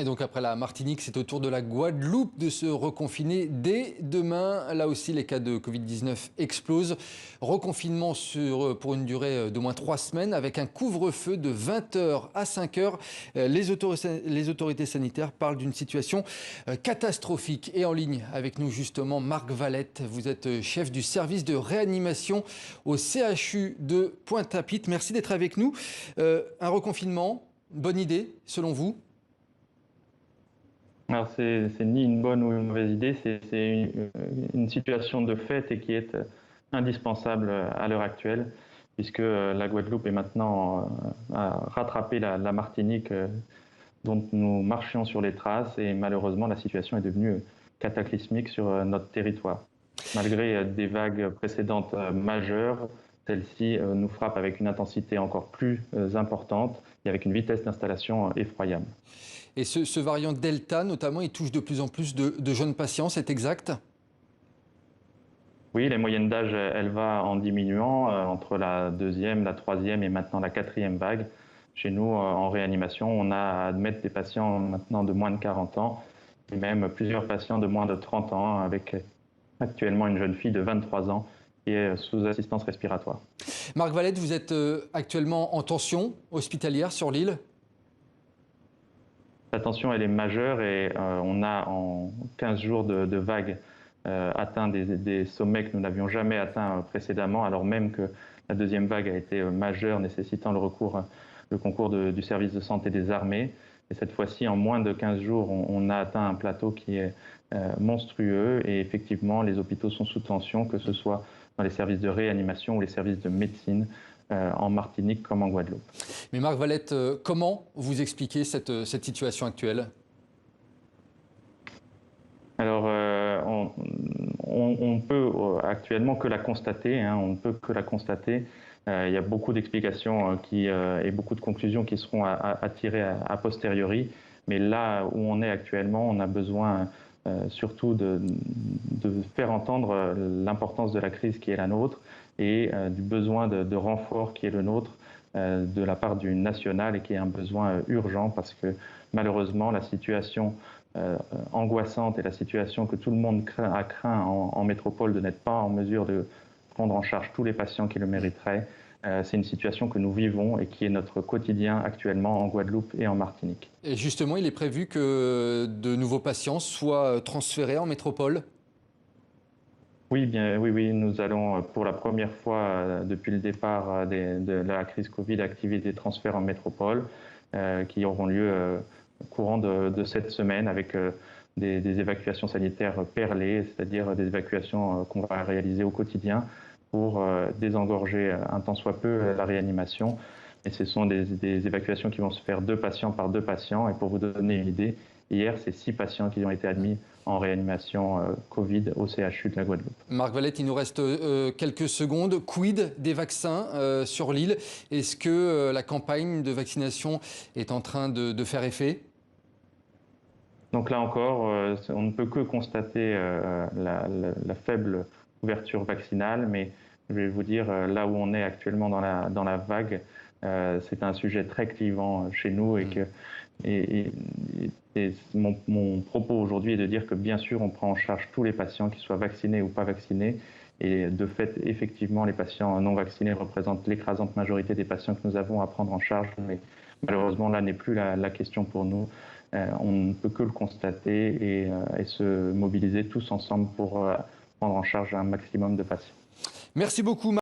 Et donc après la Martinique, c'est au tour de la Guadeloupe de se reconfiner dès demain. Là aussi, les cas de Covid-19 explosent. Reconfinement pour une durée d'au moins 3 semaines avec un couvre-feu de 20 h à 5 h. Les autorités sanitaires parlent d'une situation catastrophique. Et en ligne avec nous justement, Marc Valette. Vous êtes chef du service de réanimation au CHU de Pointe-à-Pitre. Merci d'être avec nous. Un reconfinement, bonne idée selon vous ? Alors c'est ni une bonne ou une mauvaise idée, c'est une situation de fait et qui est indispensable à l'heure actuelle, puisque la Guadeloupe est maintenant à rattraper la Martinique dont nous marchions sur les traces, et malheureusement la situation est devenue cataclysmique sur notre territoire. Malgré des vagues précédentes majeures, celle-ci nous frappe avec une intensité encore plus importante et avec une vitesse d'installation effroyable. Et ce variant Delta, notamment, il touche de plus en plus de jeunes patients, c'est exact ? Oui, la moyenne d'âge, elle va en diminuant entre la deuxième, la troisième et maintenant la quatrième vague. Chez nous, en réanimation, on a à admettre des patients maintenant de moins de 40 ans et même plusieurs patients de moins de 30 ans, avec actuellement une jeune fille de 23 ans qui est sous assistance respiratoire. Marc Valette, vous êtes actuellement en tension hospitalière sur l'île ? La tension, elle est majeure et on a en 15 jours de vagues atteint des sommets que nous n'avions jamais atteints précédemment, alors même que la deuxième vague a été majeure, nécessitant le concours du service de santé des armées. Et cette fois-ci, en moins de 15 jours, on a atteint un plateau qui est monstrueux, et effectivement, les hôpitaux sont sous tension, que ce soit dans les services de réanimation ou les services de médecine, en Martinique comme en Guadeloupe. Mais Marc Valette, comment vous expliquez cette situation actuelle ? Alors, on peut actuellement que la constater, hein, on ne peut que la constater. Il y a beaucoup d'explications et beaucoup de conclusions qui seront à tirer a posteriori. Mais là où on est actuellement, on a besoin surtout de faire entendre l'importance de la crise qui est la nôtre et du besoin de renfort qui est le nôtre de la part du national, et qui est un besoin urgent, parce que malheureusement la situation angoissante et la situation que tout le monde a craint en métropole, de n'être pas en mesure de prendre en charge tous les patients qui le mériteraient, c'est une situation que nous vivons et qui est notre quotidien actuellement en Guadeloupe et en Martinique. Et justement, il est prévu que de nouveaux patients soient transférés en métropole ? Oui, oui, nous allons pour la première fois depuis le départ de la crise Covid activer des transferts en métropole qui auront lieu courant de cette semaine, avec des évacuations sanitaires perlées, c'est-à-dire des évacuations qu'on va réaliser au quotidien pour désengorger un tant soit peu la réanimation. Et ce sont des évacuations qui vont se faire 2 patients par 2 patients. Et pour vous donner une idée, hier, c'est 6 patients qui ont été admis en réanimation Covid au CHU de la Guadeloupe. Marc Valette, il nous reste quelques secondes. Quid des vaccins sur l'île ? Est-ce que la campagne de vaccination est en train de faire effet ? Donc là encore, on ne peut que constater la faible couverture vaccinale, mais je vais vous dire, là où on est actuellement dans la vague, c'est un sujet très clivant chez nous, et mon propos aujourd'hui est de dire que bien sûr on prend en charge tous les patients, qu'ils soient vaccinés ou pas vaccinés, et de fait effectivement les patients non vaccinés représentent l'écrasante majorité des patients que nous avons à prendre en charge, mais malheureusement là n'est plus la question pour nous. On ne peut que le constater et se mobiliser tous ensemble pour prendre en charge un maximum de patients. Merci beaucoup.